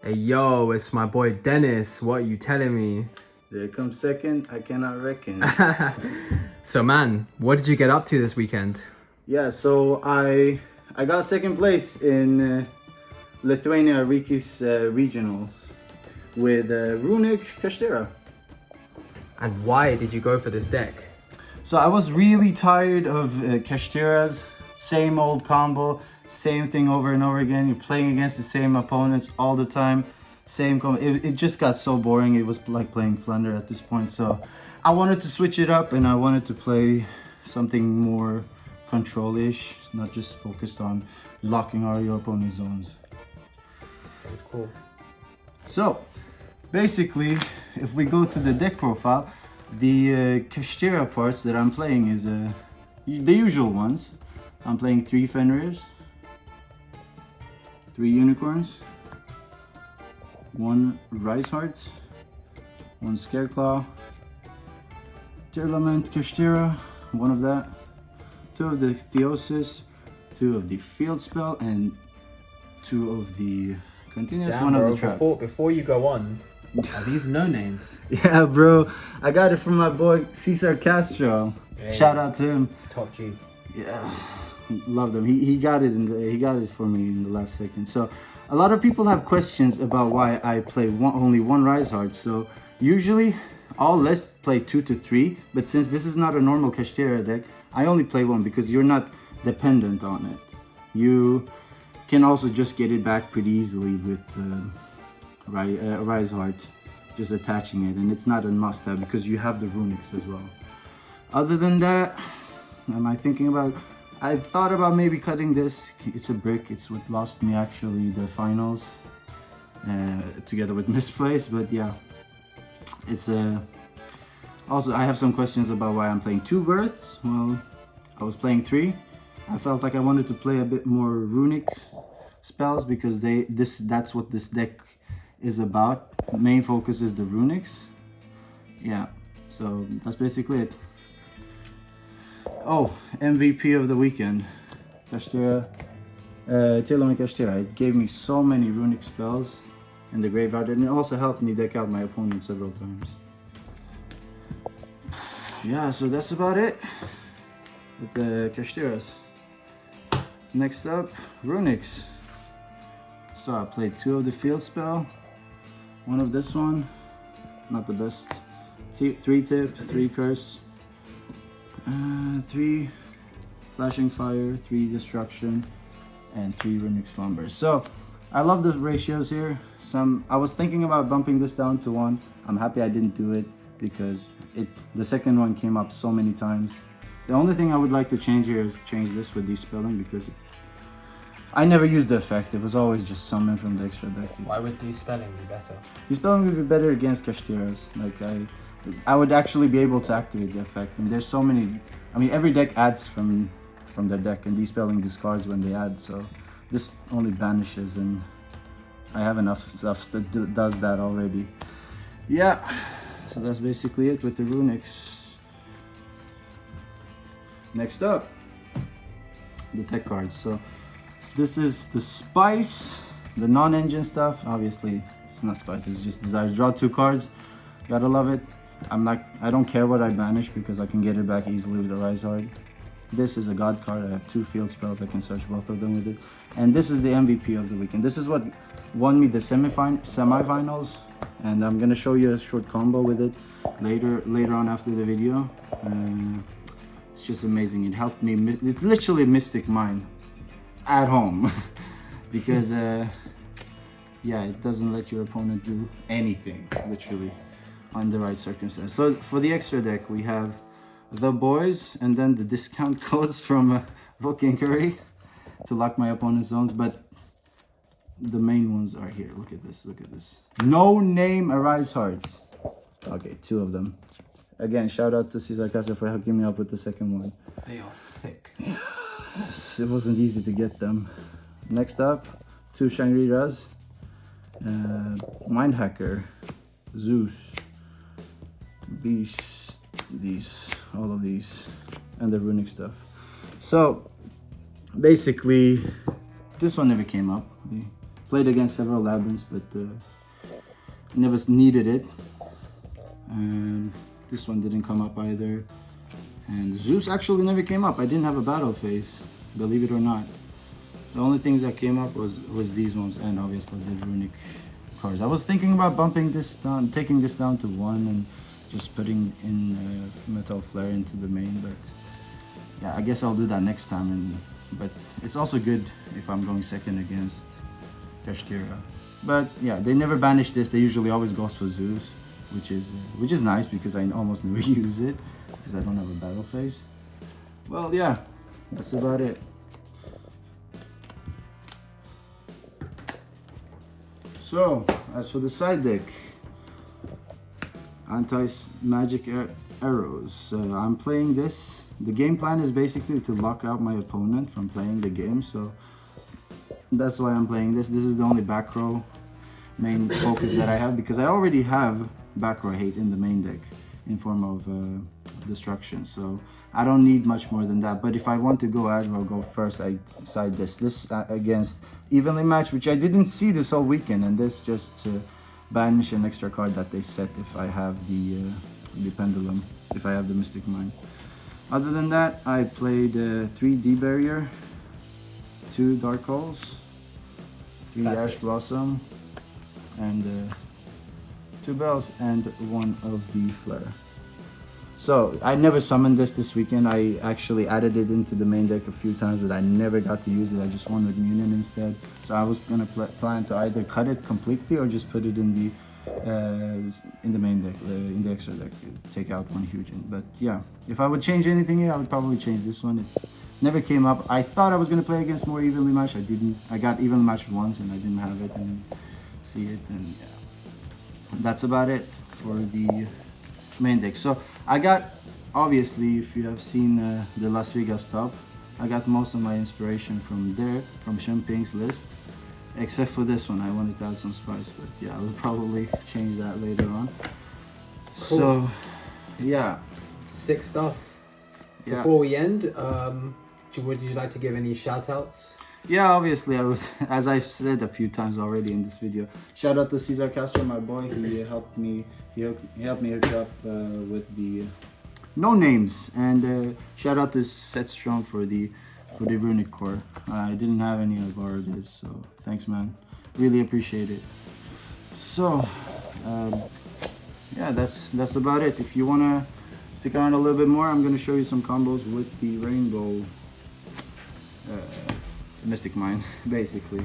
Hey yo, it's my boy Deniz. What are you telling me? There comes second, I cannot reckon. So man, what did you get up to this weekend? Yeah, so I got second place in Lithuania Ricky's regionals with Runick, Kashtira. And why did you go for this deck? So I was really tired of Kashtira's same old combo, same thing over and over again. You're playing against the same opponents all the time, same combo. It just got so boring. It was like playing Flunder at this point. So I wanted to switch it up and I wanted to play something more control-ish, not just focused on locking all your opponent's zones. Sounds cool. So basically, if we go to the deck profile, the Kashtira parts that I'm playing is the usual ones. I'm playing 3 Fenrirs, 3 Unicorns, 1 Rise Heart, 1 Scareclaw, Tearlament Kashtira, 1 of that, 2 of the Theosis, 2 of the Field Spell, and 2 of the Continuous, Damn, 1 bro, of the Trap. before you go on, are these no names? Yeah, bro, I got it from my boy Cesar Castro. Hey. Shout out to him. Top G. Yeah, loved him. He got it he got it for me in the last second. So a lot of people have questions about why I play only 1 Rise Heart. So usually all lists play 2 to 3, but since this is not a normal Kashtira deck, I only play 1 because you're not dependent on it. You can also just get it back pretty easily with Rise Heart, just attaching it, and it's not a must-have because you have the Runicks as well. Other than that, I thought about maybe cutting this. It's a brick. It's what lost me actually the finals together with Misplaced, but yeah, it's also I have some questions about why I'm playing 2 births. Well, I was playing 3. I felt like I wanted to play a bit more Runick spells because that's what this deck is about. Main focus is the Runicks. Yeah, so that's basically it. Oh, MVP of the weekend, Kashtira, Tearlament Kashtira. It gave me so many Runick spells in the graveyard, and it also helped me deck out my opponent several times. Yeah, so that's about it with the Kashtiras. Next up, Runicks. So I played 2 of the field spell, 1 of this one, not the best. 3 tip, 3 curse, 3 flashing fire, 3 destruction, and 3 Runick slumber. So I love the ratios here. I was thinking about bumping this down to 1. I'm happy I didn't do it because the second one came up so many times. The only thing I would like to change here is change this with de-spelling because I never used the effect. It was always just summon from the extra deck. Why would de-spelling be better? De-spelling would be better against Kashtiras. Like I would actually be able to activate the effect. And there's so many. I mean, every deck adds from their deck, and de-spelling discards when they add. So this only banishes, and I have enough stuff that does that already. Yeah. So that's basically it with the Runicks. Next up, the tech cards. So this is the Spice, the non-engine stuff. Obviously, it's not Spice, it's just Desire. Draw 2 cards. Gotta love it. I don't care what I banish because I can get it back easily with a Rise Heart. This is a God card. I have 2 field spells. I can search both of them with it. And this is the MVP of the weekend. This is what won me the semifinals. And I'm gonna show you a short combo with it later on after the video. It's just amazing. It helped me. It's literally Mystic Mine at home because yeah, it doesn't let your opponent do anything literally on the right circumstance. So for the extra deck, we have the boys and then the discount codes from Voking Curry to lock my opponent's zones, but the main ones are here. Look at this, look at this. No name Arise Hearts. Okay, 2 of them. Again, shout out to Cesar Castro for hooking me up with the second one. They are sick. It wasn't easy to get them. Next up, 2 Shangri-Las. Mind Hacker, Zeus, Beast, all of these, and the Runick stuff. So basically, this one never came up. Played against several Labyrinths, but never needed it. And this one didn't come up either. And Zeus actually never came up. I didn't have a battle phase, believe it or not. The only things that came up was these ones, and obviously the Runick cards. I was thinking about bumping this down, taking this down to 1 and just putting in Metal Flare into the main, but yeah, I guess I'll do that next time. But it's also good if I'm going second against Kashtira. But yeah, they never banish this. They usually always go for Zeus, which is nice because I almost never use it because I don't have a battle phase. Well, yeah, that's about it. So, as for the side deck, anti-magic arrows. I'm playing this. The game plan is basically to lock out my opponent from playing the game, so that's why I'm playing this. This is the only back row main focus that I have because I already have back row hate in the main deck in form of destruction, so I don't need much more than that. But if I want to go aggro, go first, I side this against evenly matched, which I didn't see this whole weekend, and this just to banish an extra card that they set if I have the pendulum, if I have the Mystic Mine. Other than that, I played 3 D-Barrier, 2 Dark Holes, 3 Ash Blossom, and 2 Bells, and 1 of the Flare. So, I never summoned this weekend. I actually added it into the main deck a few times, but I never got to use it. I just won with Munin instead. So I was gonna plan to either cut it completely or just put it in the main deck, in the extra deck, take out 1 huge. But yeah, if I would change anything here, I would probably change this one. It's never came up. I thought I was gonna play against more evenly matched. I didn't. I got evenly matched once and I didn't have it and see it, and yeah, that's about it for the main deck. So I got, obviously, if you have seen the Las Vegas top, I got most of my inspiration from there, from Champagne's list, except for this one. I wanted to add some spice, but yeah, I will probably change that later on. Cool. So yeah, sick stuff. Yeah. Before we end, would you like to give any shout outs? Yeah, obviously, I would, as I've said a few times already in this video, shout out to Cesar Castro, my boy. He helped me. He helped me hook up with the no names, and shout out to Setstrom for the Runick core. I didn't have any of our others, so thanks, man. Really appreciate it. So yeah, that's about it. If you wanna stick around a little bit more, I'm gonna show you some combos with the Rainbow Mystic Mine, basically.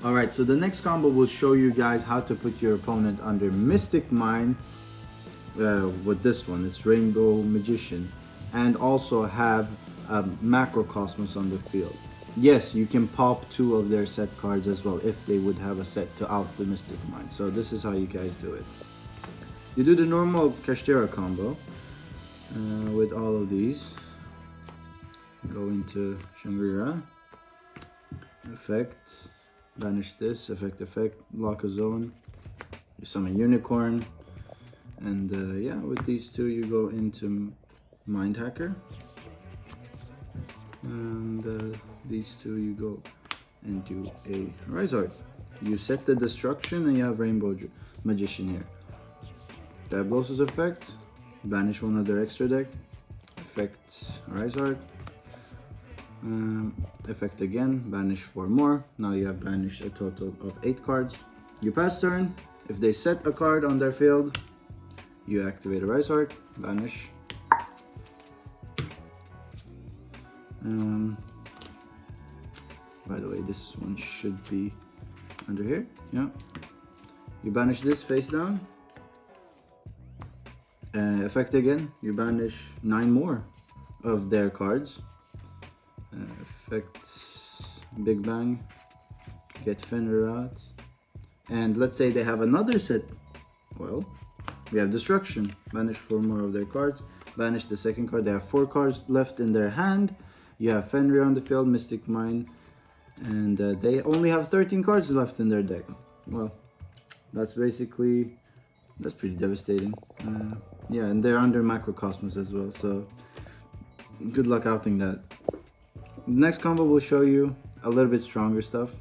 Alright, so the next combo will show you guys how to put your opponent under Mystic Mine with this one. It's Rainbow Magician, and also have Macrocosmos on the field. Yes, you can pop 2 of their set cards as well if they would have a set to out the Mystic Mine. So this is how you guys do it. You do the normal Kashtira combo with all of these. Go into Shangri-La, effect, banish this, effect, lock a zone, you summon Unicorn, and yeah, with these 2 you go into Mind Hacker, and these 2 you go into a Rizard. You set the destruction and you have Rainbow Magician here. Diablosis effect, banish 1 of their extra deck, effect, Rizard. Effect again, banish 4 more. Now you have banished a total of 8 cards. You pass turn. If they set a card on their field, you activate a Rise Heart, banish. By the way, this one should be under here. Yeah. You banish this face down. Effect again. You banish 9 more of their cards. Effect Big Bang, get Fenrir out, and let's say they have another set. Well, we have Destruction, banish 4 more of their cards, banish the second card. They have 4 cards left in their hand. You have Fenrir on the field, Mystic Mine, and they only have 13 cards left in their deck. Well, that's pretty devastating. Yeah, and they're under Macrocosmos as well, so good luck outing that. Next combo will show you a little bit stronger stuff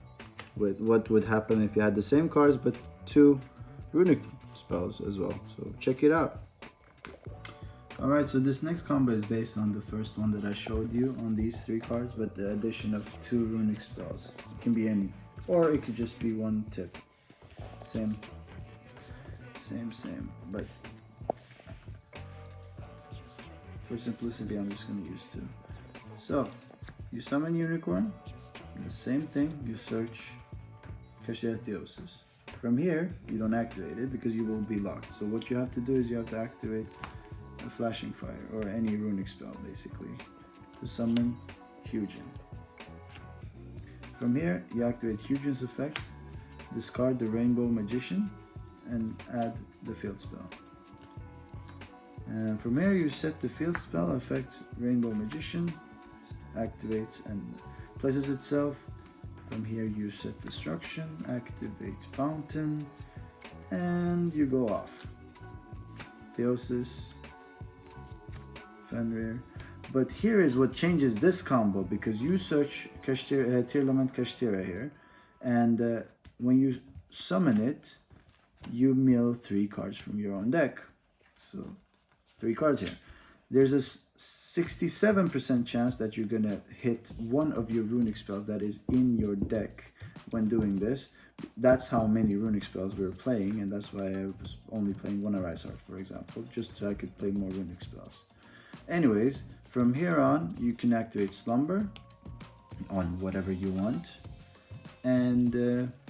with what would happen if you had the same cards but 2 runic spells as well. So check it out. Alright, so this next combo is based on the first one that I showed you on these 3 cards, but the addition of 2 runic spells. It can be any, or it could just be one tip. Same, but for simplicity I'm just going to use 2. So, you summon Unicorn, the same thing, you search Kashtira. From here, you don't activate it because you will be locked. So what you have to do is you have to activate a Flashing Fire or any runic spell basically to summon Hugin. From here, you activate Hugin's effect, discard the Rainbow Magician, and add the field spell. And from here, you set the field spell effect Rainbow Magician, activates and places itself. From here, you set Destruction, activate Fountain, and you go off. Theosis, Fenrir. But here is what changes this combo, because you search Kashtira, Tearlament Kashtira here, and when you summon it, you mill 3 cards from your own deck. So 3 cards here. There's a 67% chance that you're gonna hit one of your runic spells that is in your deck when doing this. That's how many runic spells we were playing, and that's why I was only playing 1 Arise Heart, for example, just so I could play more runic spells. Anyways, from here on, you can activate Slumber on whatever you want, and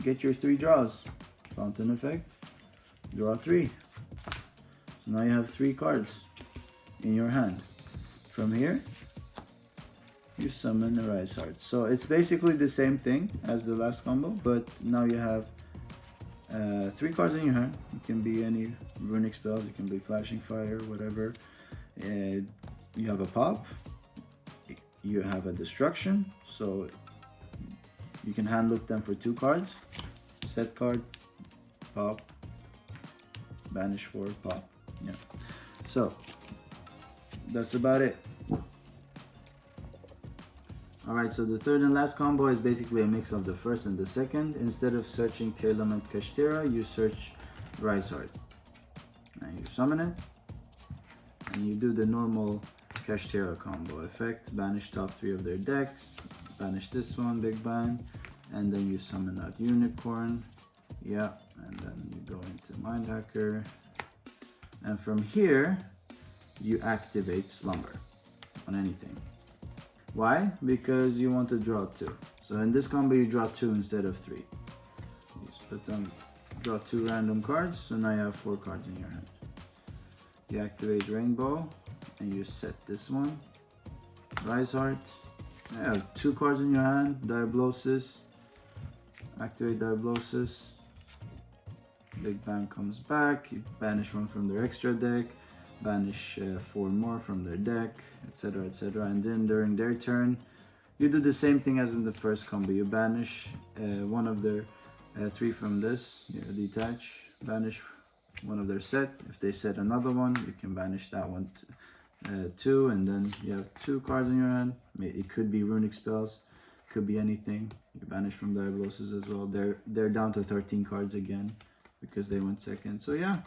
get your 3 draws. Fountain effect, draw 3. So now you have 3 cards in your hand. From here, you summon Arise Heart. So it's basically the same thing as the last combo, but now you have 3 cards in your hand. It can be any runic spells, it can be Flashing Fire, whatever. You have a pop, you have a destruction, so you can hand look them for 2 cards. Set card, pop, banish 4, pop. Yeah. So that's about it. Alright, so the third and last combo is basically a mix of the first and the second. Instead of searching Tearlament Kashtira, you search Rise Heart. And you summon it, and you do the normal Kashtira combo effect. Banish top 3 of their decks, banish this one, Big Bang, and then you summon out Unicorn. Yeah, and then you go into Mind Hacker. And from here, you activate Slumber on anything. Why? Because you want to draw 2. So in this combo, you draw 2 instead of 3. You split them, draw 2 random cards, so now you have 4 cards in your hand. You activate Rainbow, and you set this one. Rise Heart. You have 2 cards in your hand. Diablosis. Activate Diablosis. Big Bang comes back. You banish 1 from their extra deck. Banish 4 more from their deck, etc, etc. And then during their turn, you do the same thing as in the first combo. You banish 1 of their 3 from this. You detach. Banish 1 of their set. If they set another one, you can banish that one too. And then you have 2 cards in your hand. It could be runic spells, could be anything. You banish from Diablosis as well. They're down to 13 cards again because they went second. So yeah,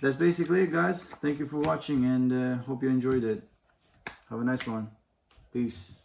that's basically it, guys. Thank you for watching, and hope you enjoyed it. Have a nice one. Peace.